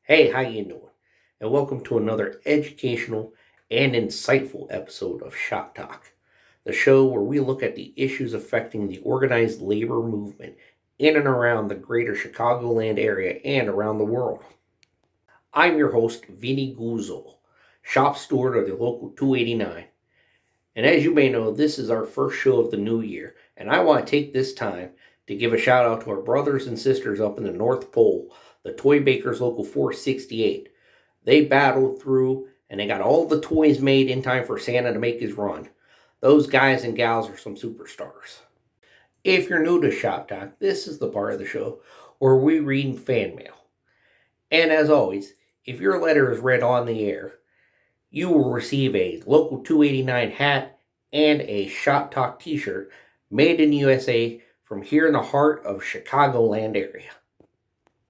Hey, how you doing? And welcome to another educational and insightful episode of Shop Talk, the show where we look at the issues affecting the organized labor movement in and around the greater Chicagoland area and around the world. I'm your host, Vinny Guzzo, shop steward of the local 289. And as you may know, this is our first show of the new year, and I want to take this time to give a shout out to our brothers and sisters up in the North Pole, the Toy Bakers Local 468. They battled through and they got all the toys made in time for Santa to make his run. Those guys and gals are some superstars. If you're new to Shop Talk, this is the part of the show where we read fan mail. And as always, if your letter is read on the air, you will receive a Local 289 hat and a Shop Talk t-shirt made in the USA from here in the heart of Chicagoland area.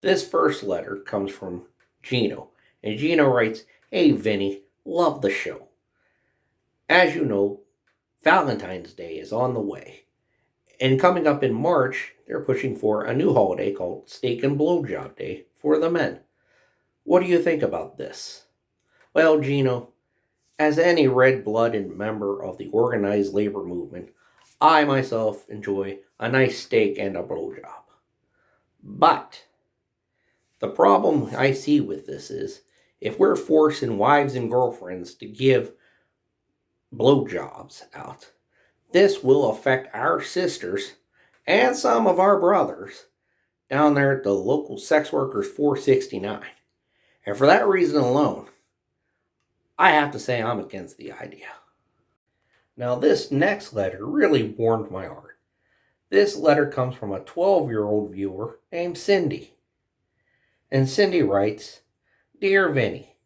This first letter comes from Gino, and Gino writes, "Hey Vinny, love the show. As you know, Valentine's Day is on the way, and coming up in March, they're pushing for a new holiday called Steak and Blowjob Day for the men. What do you think about this?" Well, Gino, as any red-blooded member of the organized labor movement, I myself enjoy a nice steak and a blowjob. But the problem I see with this is if we're forcing wives and girlfriends to give blowjobs out, this will affect our sisters and some of our brothers down there at the local sex workers 469. And for that reason alone, I have to say I'm against the idea. Now, this next letter really warmed my heart. This letter comes from a 12-year-old viewer named Cindy. And Cindy writes, "Dear Vinny,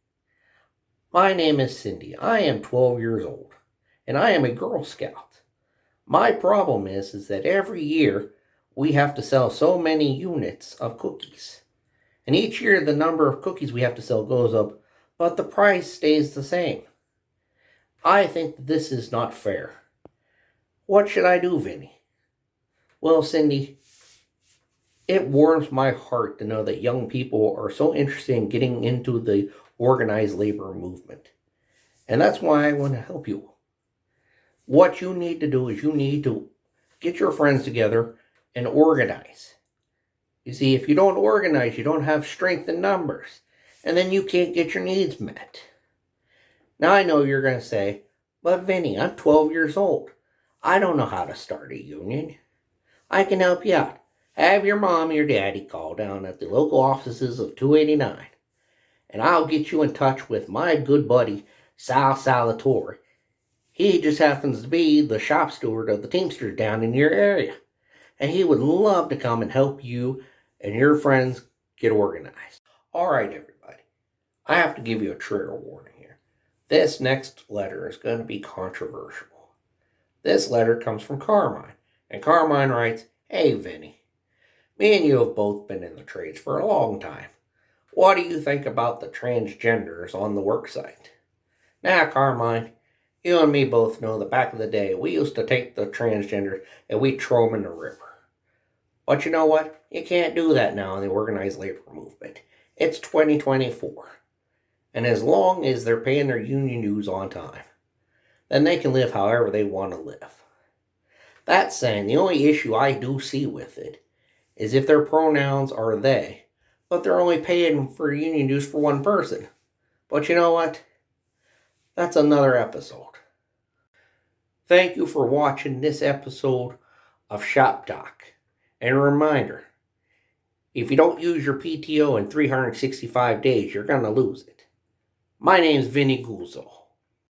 my name is Cindy. I am 12 years old, and I am a Girl Scout. My problem is that every year we have to sell so many units of cookies. And each year the number of cookies we have to sell goes up, but the price stays the same. I think that this is not fair. What should I do, Vinny?" Well, Cindy, it warms my heart to know that young people are so interested in getting into the organized labor movement. And that's why I want to help you. What you need to do is you need to get your friends together and organize. You see, if you don't organize, you don't have strength in numbers. And then you can't get your needs met. Now I know you're going to say, "But Vinny, I'm 12 years old. I don't know how to start a union." I can help you out. Have your mom or your daddy call down at the local offices of 289. And I'll get you in touch with my good buddy, Sal Salvatore. He just happens to be the shop steward of the Teamsters down in your area. And he would love to come and help you and your friends get organized. All right, everybody. I have to give you a trigger warning here. This next letter is going to be controversial. This letter comes from Carmine. And Carmine writes, "Hey, Vinny. Me and you have both been in the trades for a long time. What do you think about the transgenders on the work site?" Now, Carmine, you and me both know that back in the day, we used to take the transgenders and we'd throw them in the river. But you know what? You can't do that now in the organized labor movement. It's 2024. And as long as they're paying their union dues on time, then they can live however they want to live. That saying, the only issue I do see with it is if their pronouns are they, but they're only paying for union dues for one person. But you know what? That's another episode. Thank you for watching this episode of Shop Talk. And a reminder, if you don't use your PTO in 365 days, you're going to lose it. My name's Vinny Guzzo.